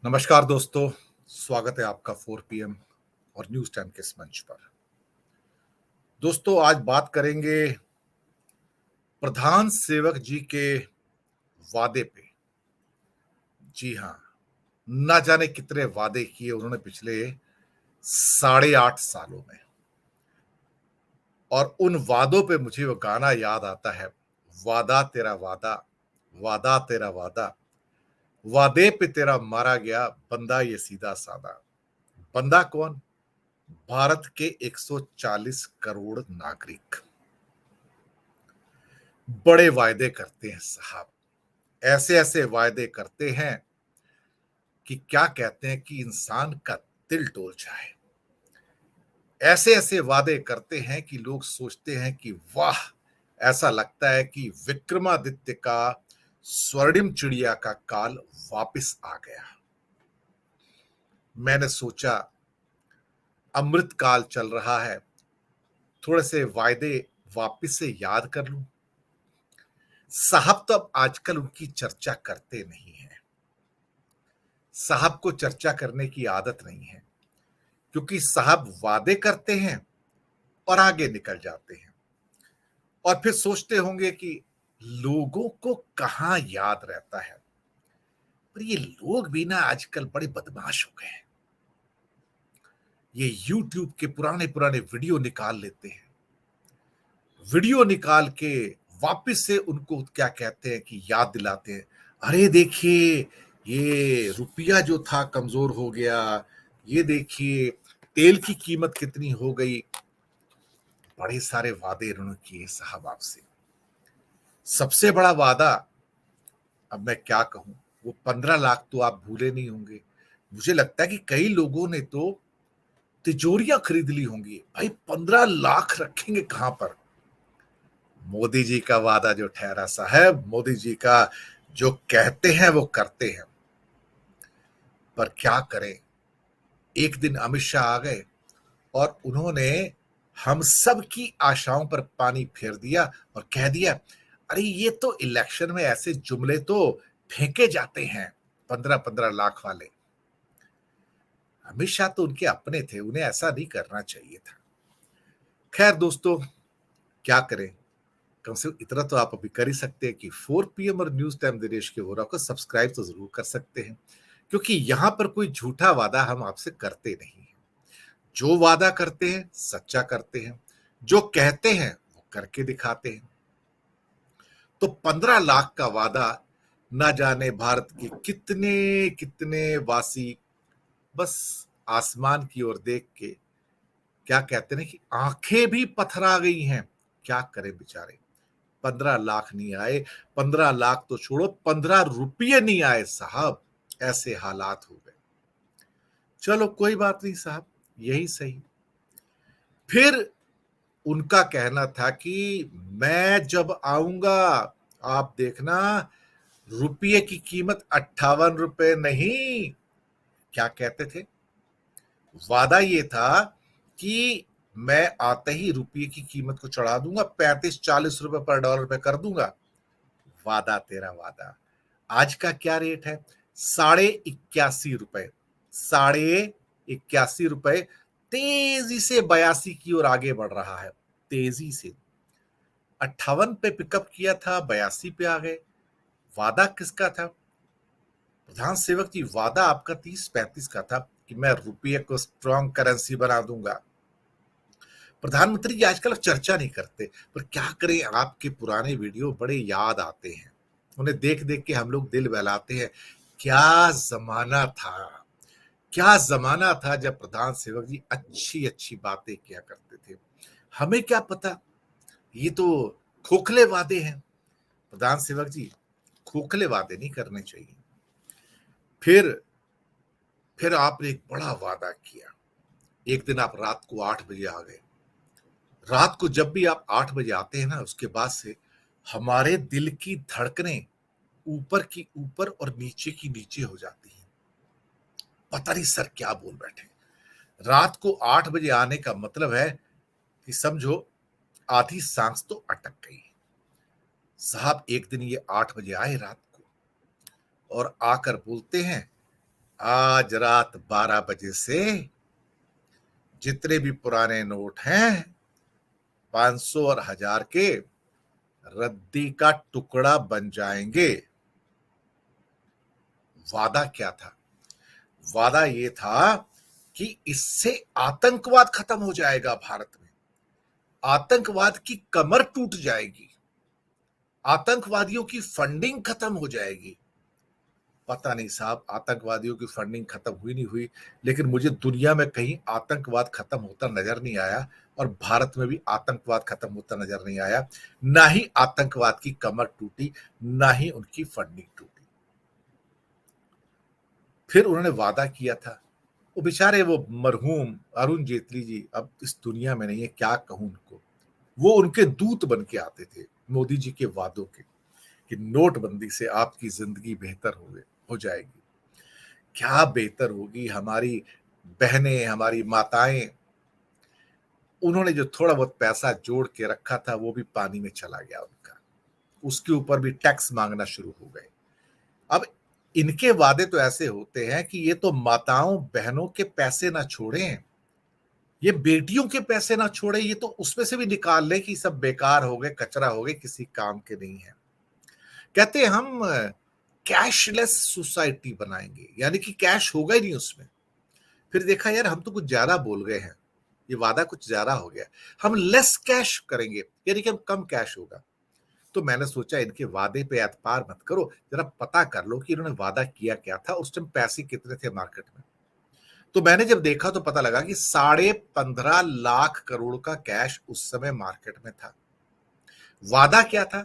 नमस्कार दोस्तों, स्वागत है आपका 4 पीएम और न्यूज़ टाइम के इस मंच पर। दोस्तों, आज बात करेंगे प्रधान सेवक जी के वादे पे। जी हाँ, ना जाने कितने वादे किए उन्होंने पिछले 8.5 सालों में। और उन वादों पे मुझे वो गाना याद आता है, वादा तेरा वादा, वादा तेरा वादा, वादे पे तेरा मारा गया बंदा ये सीधा सादा। बंदा कौन? भारत के 140 करोड़ नागरिक। बड़े वायदे करते हैं साहब, ऐसे ऐसे वायदे करते हैं कि क्या कहते हैं कि इंसान का दिल डोल जाए। ऐसे ऐसे वादे करते हैं कि लोग सोचते हैं कि वाह, ऐसा लगता है कि विक्रमादित्य का स्वर्णिम चिड़िया का काल वापस आ गया। मैंने सोचा अमृत काल चल रहा है, थोड़े से वायदे वापस से याद कर लूं। साहब तो अब आजकल उनकी चर्चा करते नहीं है। साहब को चर्चा करने की आदत नहीं है, क्योंकि साहब वादे करते हैं और आगे निकल जाते हैं और फिर सोचते होंगे कि लोगों को कहां याद रहता है। पर ये लोग भी ना आजकल बड़े बदमाश हो गए हैं। ये YouTube के पुराने पुराने वीडियो निकाल लेते हैं, वीडियो निकाल के वापस से उनको क्या कहते हैं कि याद दिलाते हैं, अरे देखिए ये रुपया जो था कमजोर हो गया, ये देखिए तेल की कीमत कितनी हो गई। बड़े सारे वादे इन्होंने किए साहब आपसे। सबसे बड़ा वादा, अब मैं क्या कहूं, वो 15 लाख तो आप भूले नहीं होंगे। मुझे लगता है कि कई लोगों ने तो तिजोरियां खरीद ली होंगी। भाई 15 लाख रखेंगे कहां पर? मोदी जी का वादा जो ठहरा साहब, मोदी जी का जो कहते हैं वो करते हैं। पर क्या करें, एक दिन अमित शाह आ गए और उन्होंने हम सब की आशाओं पर पानी फेर दिया और कह दिया, अरे ये तो इलेक्शन में ऐसे जुमले तो फेंके जाते हैं, 15-15 लाख वाले। अमित शाह तो उनके अपने थे, उन्हें ऐसा नहीं करना चाहिए था। खैर दोस्तों, क्या करें, कम से कम इतना तो आप अभी कर ही सकते हैं कि 4 पीएम और न्यूज टाइम दिनेश के वोरा को सब्सक्राइब तो जरूर कर सकते हैं, क्योंकि यहां पर कोई झूठा वादा हम आपसे करते नहीं है। जो वादा करते हैं सच्चा करते हैं, जो कहते हैं वो करके दिखाते हैं। तो 15 लाख का वादा, ना जाने भारत के कितने कितने वासी बस आसमान की ओर देख के क्या कहते हैं कि आंखें भी पथरा गई हैं। क्या करें बेचारे, 15 लाख नहीं आए। 15 लाख तो छोड़ो, 15 रुपये नहीं आए साहब, ऐसे हालात हो गए। चलो कोई बात नहीं साहब, यही सही। फिर उनका कहना था कि मैं जब आऊंगा, आप देखना, रुपये की कीमत 58 रुपए नहीं। क्या कहते थे? वादा ये था कि मैं आते ही रुपये की कीमत को चढ़ा दूंगा, 35-40 रुपए पर डॉलर पे कर दूंगा। वादा तेरा वादा। आज का क्या रेट है? 81.5 रुपए। 81.5 रुपए तेजी से 82 की ओर आगे बढ़ रहा है, तेजी से। 58 पे पिकअप किया था, 82 पे आ गए। वादा किसका था? प्रधान सेवक जी, वादा आपका 30-35 का था कि मैं रुपये को स्ट्रॉन्ग करेंसी बना दूंगा। प्रधानमंत्री जी आजकल चर्चा नहीं करते, पर क्या करें, आपके पुराने वीडियो बड़े याद आते हैं। उन्हें देख देख के हम लोग दिल बहलाते हैं। क्या जमाना था, क्या जमाना था जब प्रधान सेवक जी अच्छी अच्छी बातें किया करते थे। हमें क्या पता, ये तो खोखले वादे हैं। प्रधान सेवक जी, खोखले वादे नहीं करने चाहिए। फिर फिर आपने एक बड़ा वादा किया। एक दिन आप रात को 8 बजे आ गए। रात को जब भी आप 8 बजे आते हैं ना, उसके बाद से हमारे दिल की धड़कनें ऊपर की ऊपर और नीचे की नीचे हो जाती हैं। पता नहीं सर क्या बोल बैठे। रात को 8 बजे आने का मतलब है कि समझो आधी सांस तो अटक गई। साहब एक दिन ये 8 बजे आए रात को और आकर बोलते हैं आज रात 12 बजे से जितने भी पुराने नोट हैं 500 और 1000 के रद्दी का टुकड़ा बन जाएंगे। वादा क्या था? वादा ये था कि इससे आतंकवाद खत्म हो जाएगा भारत में, आतंकवाद की कमर टूट जाएगी, आतंकवादियों की फंडिंग खत्म हो जाएगी। पता नहीं साहब, आतंकवादियों की फंडिंग खत्म हुई नहीं हुई, लेकिन मुझे दुनिया में कहीं आतंकवाद खत्म होता नजर नहीं आया और भारत में भी आतंकवाद खत्म होता नजर नहीं आया। ना ही आतंकवाद की कमर टूटी, ना ही उनकी फंडिंग टूटी। फिर उन्होंने वादा किया था, वो बेचारे वो मरहूम अरुण जेटली जी अब इस दुनिया में नहीं है, क्या कहूं उनको। वो उनके दूत बन के आते थे मोदी जी के वादों के, कि नोटबंदी से आपकी जिंदगी बेहतर हो जाएगी। क्या बेहतर होगी? हमारी बहनें, हमारी माताएं, उन्होंने जो थोड़ा बहुत पैसा जोड़ के रखा था वो भी पानी में चला गया उनका। उसके ऊपर भी टैक्स मांगना शुरू हो गए। अब इनके वादे तो ऐसे होते हैं कि ये तो माताओं बहनों के पैसे ना छोड़ें, ये बेटियों के पैसे ना छोड़े, ये तो उसमें से भी निकाल ले कि सब बेकार हो गए, कचरा हो गए, किसी काम के नहीं है। कहते हैं हम कैशलेस सोसाइटी बनाएंगे, यानी कि कैश होगा ही नहीं उसमें। फिर देखा यार हम तो कुछ ज्यादा बोल गए हैं, ये वादा कुछ ज्यादा हो गया। हम लेस कैश करेंगे, यानी कि हम कम कैश होगा। तो मैंने सोचा इनके वादे पे एतबार मत करो, जरा पता कर लो कि इन्होंने वादा किया क्या था, उस टाइम पैसे कितने थे मार्केट में। तो मैंने जब देखा तो पता लगा कि 15.5 लाख करोड़ का कैश उस समय मार्केट में था। वादा क्या था?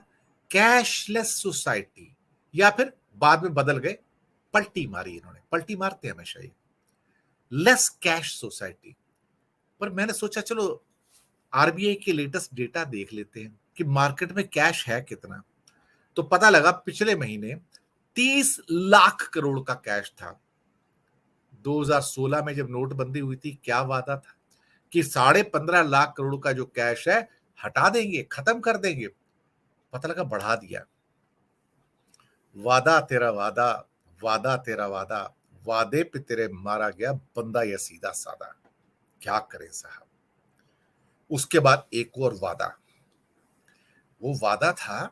कैशलेस सोसाइटी, या फिर बाद में बदल गए, पलटी मारी इन्होंने, पलटी मारते हैं हमेशा ये, लेस कैश सोसाइटी। पर मैंने सोचा चलो आरबीआई के लेटेस्ट डेटा देख लेते हैं कि मार्केट में कैश है कितना। तो पता लगा पिछले महीने 30 लाख करोड़ का कैश था। 2016 में जब नोटबंदी हुई थी, क्या वादा था कि 15.5 लाख करोड़ का जो कैश है हटा देंगे, खत्म कर देंगे। पता लगा बढ़ा दिया। वादा तेरा वादा, वादा तेरा वादा, वादे पे तेरे मारा गया बंदा या सीधा सादा। क्या करें साहब। उसके बाद एक और वादा, वो वादा था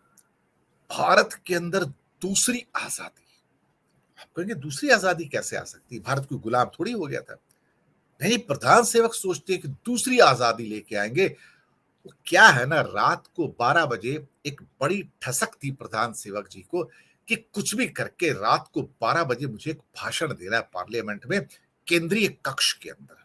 भारत के अंदर दूसरी आजादी। आप कहेंगे दूसरी आजादी कैसे आ सकती? भारत कोई गुलाम थोड़ी हो गया था। नहीं, प्रधान सेवक सोचते हैं कि दूसरी आजादी लेके आएंगे। वो क्या है ना, रात को 12 बजे एक बड़ी ठसक थी प्रधान सेवक जी को कि कुछ भी करके रात को 12 बजे मुझे एक भाषण देना है पार्लियामेंट में, केंद्रीय कक्ष के अंदर।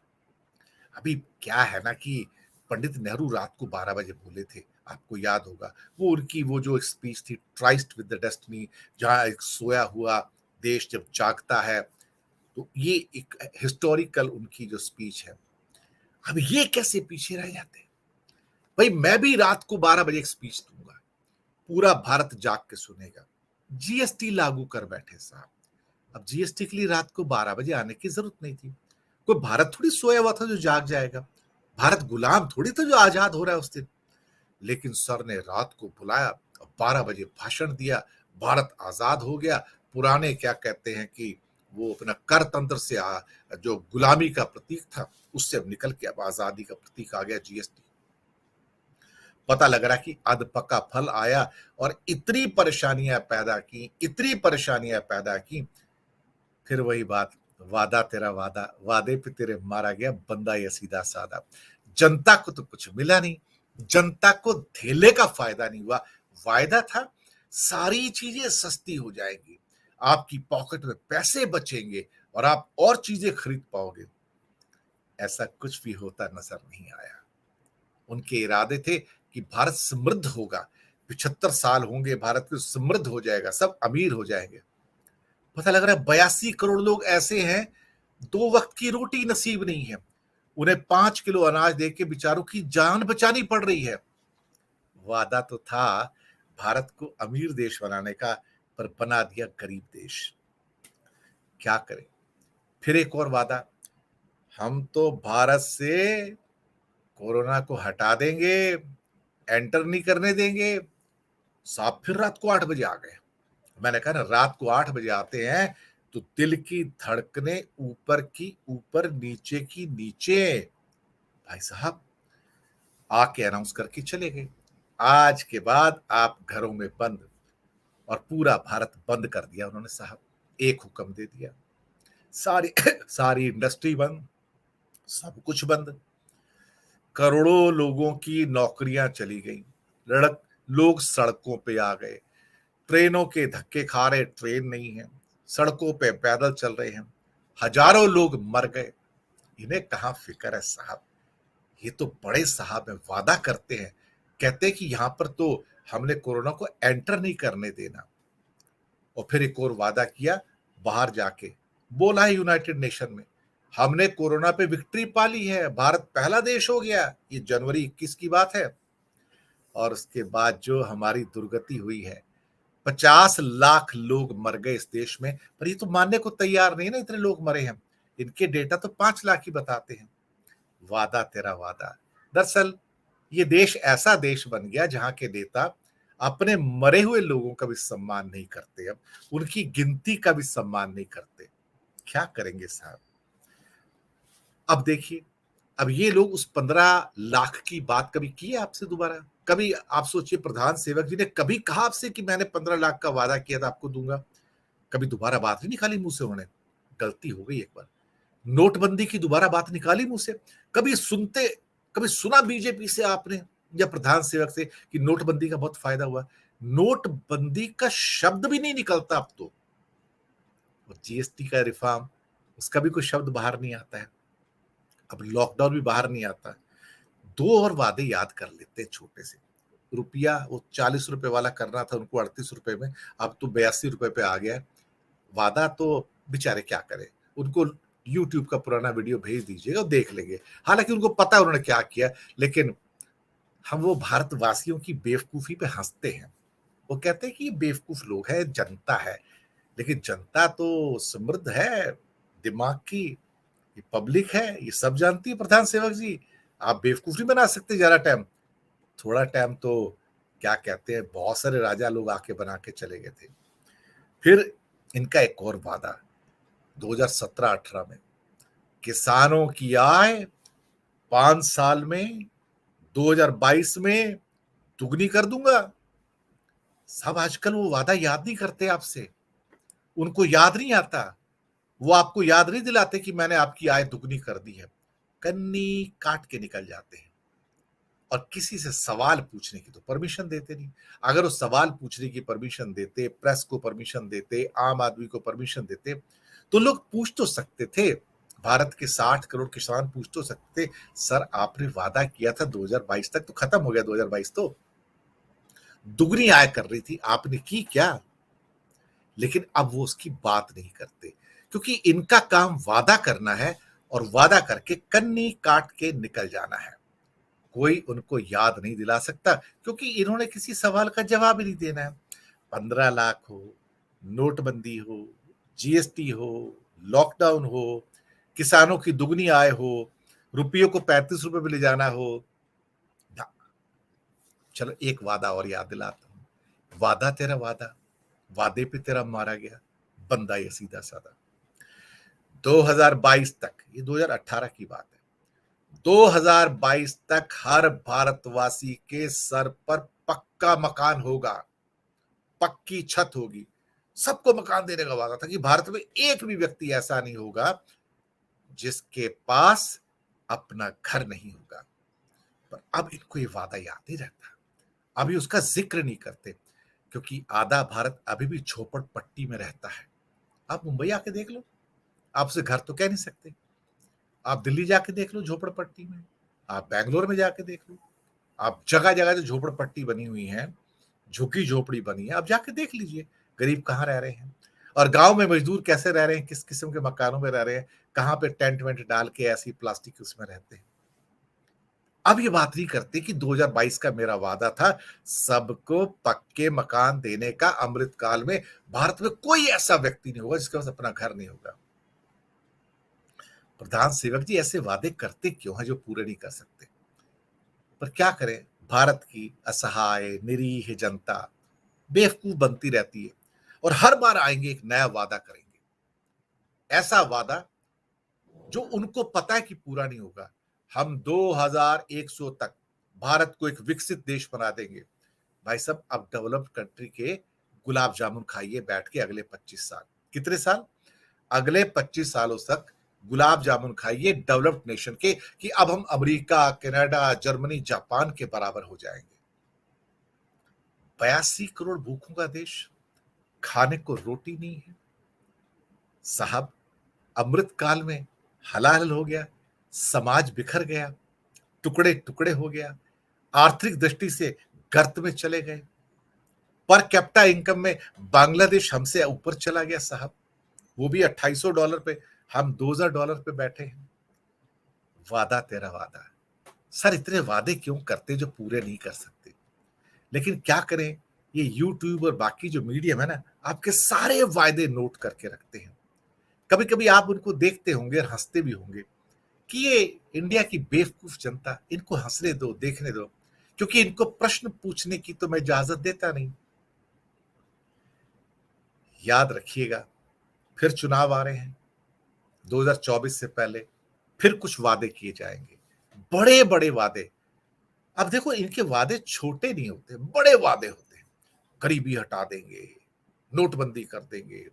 अभी क्या है ना कि पंडित नेहरू रात को 12 बजे बोले थे, आपको याद होगा। वो उनकी वो जो स्पीच थी, ट्राइस्ट विद द डेस्टिनी, जहां एक सोया हुआ देश जब जागता है। तो ये एक हिस्टोरिकल उनकी जो स्पीच है। अब ये कैसे पीछे रह जाते हैं? भाई मैं भी रात को 12 बजे एक स्पीच दूंगा, पूरा भारत जाग के सुनेगा। जीएसटी लागू कर बैठे साहब। अब जीएसटी के लिए रात को 12 बजे आने की जरूरत नहीं थी। कोई भारत थोड़ी सोया हुआ था जो जाग जाएगा। भारत गुलाम थोड़ी था जो आजाद हो रहा है उस दिन। लेकिन सर ने रात को बुलाया, 12 बजे भाषण दिया, भारत आजाद हो गया। पुराने क्या कहते हैं कि वो अपना कर तंत्र से जो गुलामी का प्रतीक था उससे अब निकल के अब आजादी का प्रतीक आ गया जीएसटी। पता लग रहा कि अध पक्का फल आया और इतनी परेशानियां पैदा की, इतनी परेशानियां पैदा की। फिर वही बात, वादा तेरा वादा, वादे पे तेरे मारा गया बंदा ये सीधा साधा। जनता को तो कुछ मिला नहीं, जनता को धेले का फायदा नहीं हुआ। वायदा था सारी चीजें सस्ती हो जाएंगी, आपकी पॉकेट में पैसे बचेंगे और आप और चीजें खरीद पाओगे। ऐसा कुछ भी होता नजर नहीं आया। उनके इरादे थे कि भारत समृद्ध होगा, 75 साल होंगे, भारत को समृद्ध हो जाएगा, सब अमीर हो जाएंगे। पता लग रहा है 82 करोड़ लोग ऐसे हैं 2 वक्त की रोटी नसीब नहीं है, उन्हें 5 किलो अनाज देके बेचारों की जान बचानी पड़ रही है। वादा तो था भारत को अमीर देश बनाने का, पर बना दिया गरीब देश। क्या करें? फिर एक और वादा, हम तो भारत से कोरोना को हटा देंगे, एंटर नहीं करने देंगे। साहब फिर रात को 8 बजे आ गए। मैंने कहा ना, रात को 8 बजे आते हैं, तो दिल की धड़कने ऊपर की ऊपर, नीचे की नीचे। भाई साहब आके अनाउंस करके चले गए, आज के बाद आप घरों में बंद। और पूरा भारत बंद कर दिया उन्होंने साहब, एक हुक्म दे दिया। सारी सारी इंडस्ट्री बंद, सब कुछ बंद। करोड़ों लोगों की नौकरियां चली गई, लड़क लोग सड़कों पे आ गए, ट्रेनों के धक्के खा रहे, ट्रेन नहीं है, सड़कों पे पैदल चल रहे हैं, हजारों लोग मर गए। इन्हें कहां फिक्र है साहब, ये तो बड़े साहब है, वादा करते हैं, कहते हैं कि यहां पर तो हमने कोरोना को एंटर नहीं करने देना। और फिर एक और वादा किया, बाहर जाके बोला है यूनाइटेड नेशन में, हमने कोरोना पे विक्ट्री पा ली है, भारत पहला देश हो गया। ये जनवरी 21 की बात है। और उसके बाद जो हमारी दुर्गति हुई है, 50 लाख लोग मर गए इस देश में, पर ये तो मानने को तैयार नहीं ना इतने लोग मरे हैं। इनके डेटा तो 5 लाख ही बताते हैं। वादा तेरा वादा। दरअसल ये देश ऐसा देश बन गया जहां के नेता अपने मरे हुए लोगों का भी सम्मान नहीं करते, अब उनकी गिनती का भी सम्मान नहीं करते। क्या करेंगे साहब। अब देखिए, अब ये लोग उस 15 लाख की बात कभी की है आपसे दोबारा? कभी आप सोचिए, प्रधान सेवक जी ने कभी कहा आपसे कि मैंने 15 लाख का वादा किया था आपको दूंगा? कभी दोबारा बात नहीं निकाली मुंह से उन्होंने। गलती हो गई एक बार। नोटबंदी की दोबारा बात निकाली मुंह से? कभी सुनते, कभी सुना बीजेपी से आपने या प्रधान सेवक से कि नोटबंदी का बहुत फायदा हुआ? नोटबंदी का शब्द भी नहीं निकलता अब तो। और जीएसटी का रिफॉर्म, उसका भी कोई शब्द बाहर नहीं आता है। अब लॉकडाउन भी बाहर नहीं आता। दो और वादे याद कर लेते हैं छोटे से। रुपया वो 40 रुपए वाला करना था उनको 38 रुपए में, अब तो 82 रुपए पे आ गया है। वादा तो बेचारे क्या करें, उनको यूट्यूब का पुराना वीडियो भेज दीजिएगा और देख लेंगे। हालांकि उनको पता है उन्होंने क्या किया, लेकिन हम वो भारतवासियों की बेवकूफी पे हंसते हैं। वो कहते हैं कि ये बेवकूफ लोग हैं, जनता है, लेकिन जनता तो समृद्ध है दिमाग की, ये पब्लिक है, ये सब जानती है प्रधान सेवक जी। आप बेवकूफ नहीं बना सकते ज्यादा टाइम। थोड़ा टाइम तो क्या कहते हैं, बहुत सारे राजा लोग आके बना के चले गए थे। फिर इनका एक और वादा 2017-18 में, किसानों की आय 5 साल में 2022 में दुगनी कर दूंगा। सब आजकल वो वादा याद नहीं करते आपसे, उनको याद नहीं आता। वो आपको याद नहीं दिलाते कि मैंने आपकी आय दुगनी कर दी है। कन्नी काट के निकल जाते हैं। और किसी से सवाल पूछने की तो परमिशन देते नहीं। अगर वो सवाल पूछने की परमिशन देते, प्रेस को परमिशन देते, आम आदमी को परमिशन देते, तो लोग पूछ तो सकते थे। भारत के 60 करोड़ किसान पूछ तो सकते थे, सर आपने वादा किया था 2022 तक, तो खत्म हो गया 2022 तो, दुगनी आय कर रही थी, आपने की क्या? लेकिन अब वो उसकी बात नहीं करते, क्योंकि इनका काम वादा करना है और वादा करके कन्नी काट के निकल जाना है। कोई उनको याद नहीं दिला सकता, क्योंकि इन्होंने किसी सवाल का जवाब ही नहीं देना है। 15 लाख हो, नोटबंदी हो, जीएसटी हो, लॉकडाउन हो, किसानों की दुगनी आय हो, रुपयों को 35 रुपए में ले जाना हो। चलो एक वादा और याद दिलाता हूं। वादा तेरा वादा, वादे पे तेरा मारा गया बंदा, ये सीधा साधा। 2022 तक, ये 2018 की बात है, 2022 तक हर भारतवासी के सर पर पक्का मकान होगा, पक्की छत होगी। सबको मकान देने का वादा था कि भारत में एक भी व्यक्ति ऐसा नहीं होगा जिसके पास अपना घर नहीं होगा। पर अब इनको ये वादा याद नहीं रहता, अभी उसका जिक्र नहीं करते, क्योंकि आधा भारत अभी भी झोपड़पट्टी में रहता है। आप मुंबई आके देख लो, आपसे घर तो कह नहीं सकते। आप दिल्ली जाके देख लो झोपड़पट्टी में, आप बैंगलोर में जाके देख लो, आप जगह जगह जो झोपड़पट्टी बनी हुई है, झुग्गी झोपड़ी बनी है, आप जाके देख लीजिए गरीब कहाँ रह रहे हैं। और गांव में मजदूर कैसे रह रहे हैं, किस किस्म के मकानों में रह रहे हैं, कहाँ पे टेंट वेंट डाल के ऐसी प्लास्टिक उसमें रहते हैं। अब ये बात नहीं करते कि 2022 का मेरा वादा था सबको पक्के मकान देने का, अमृतकाल में भारत में कोई ऐसा व्यक्ति नहीं होगा जिसके पास अपना घर नहीं होगा। प्रधान सेवक जी ऐसे वादे करते क्यों हैं जो पूरे नहीं कर सकते? पर क्या करें, भारत की असहाय निरीह जनता बेवकूफ बनती रहती है, और हर बार आएंगे एक नया वादा करेंगे। ऐसा वादा जो उनको पता है कि पूरा नहीं होगा। हम 2100 तक भारत को एक विकसित देश बना देंगे। भाई साहब, अब डेवलप्ड कंट्री के गुलाब जामुन खाइए बैठ के अगले 25 साल। कितने साल? अगले 25 सालों तक गुलाब जामुन खाइए डेवलप्ड नेशन के, कि अब हम अमेरिका, कनाडा, जर्मनी, जापान के बराबर हो जाएंगे। 82 करोड़ भूखों का देश, खाने को रोटी नहीं है साहब। अमृत काल में हलाल हो गया, समाज बिखर गया, टुकड़े टुकड़े हो गया, आर्थिक दृष्टि से गर्त में चले गए। पर कैपिटा इनकम में बांग्लादेश हमसे ऊपर चला गया साहब, वो भी $2800 पे, हम $2000 पे बैठे हैं। वादा तेरा वादा। सर, इतने वादे क्यों करते जो पूरे नहीं कर सकते? लेकिन क्या करें, ये यूट्यूब और बाकी जो मीडियम है ना, आपके सारे वायदे नोट करके रखते हैं। कभी कभी आप उनको देखते होंगे और हंसते भी होंगे कि ये इंडिया की बेवकूफ जनता, इनको हंसने दो, देखने दो, क्योंकि इनको प्रश्न पूछने की तो मैं इजाजत देता नहीं। याद रखिएगा, फिर चुनाव आ रहे हैं, 2024 से पहले फिर कुछ वादे किए जाएंगे, बड़े बड़े वादे। अब देखो, इनके वादे छोटे नहीं होते, बड़े वादे होते हैं। गरीबी हटा देंगे, नोटबंदी कर देंगे,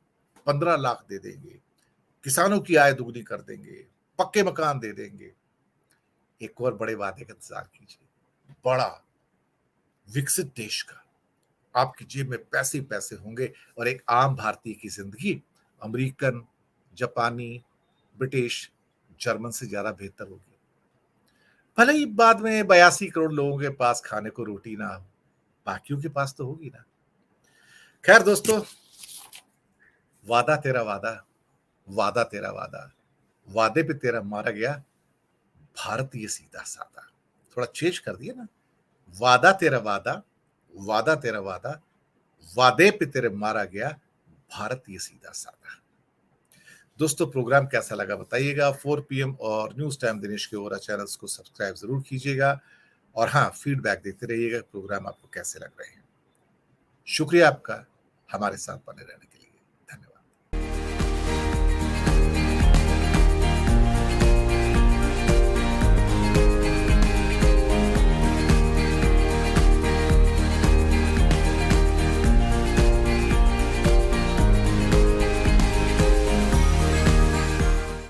15 लाख दे देंगे, किसानों की आय दुगनी कर देंगे, पक्के मकान दे देंगे। एक और बड़े वादे का इंतजार कीजिए, बड़ा विकसित देश का। आपकी जेब में पैसे पैसे होंगे और एक आम भारतीय की जिंदगी अमेरिकन, जापानी, ब्रिटिश, जर्मन से ज्यादा बेहतर होगी। भले ही बाद में 82 करोड़ लोगों के पास खाने को रोटी ना हो, बाकियों के पास तो होगी ना। खैर दोस्तों, वादा तेरा वादा, वादा तेरा वादा, वादे पे तेरा मारा गया भारतीय सीधा साधा। थोड़ा चेंज कर दिया ना, वादा तेरा वादा, वादा तेरा वादा, वादे पे तेरे मारा गया भारतीय सीधा साधा। दोस्तों, प्रोग्राम कैसा लगा बताइएगा। 4 PM और न्यूज टाइम दिनेश के ओरा चैनल्स को सब्सक्राइब जरूर कीजिएगा, और हाँ, फीडबैक देते रहिएगा प्रोग्राम आपको कैसे लग रहे हैं। शुक्रिया आपका हमारे साथ बने रहने के लिए।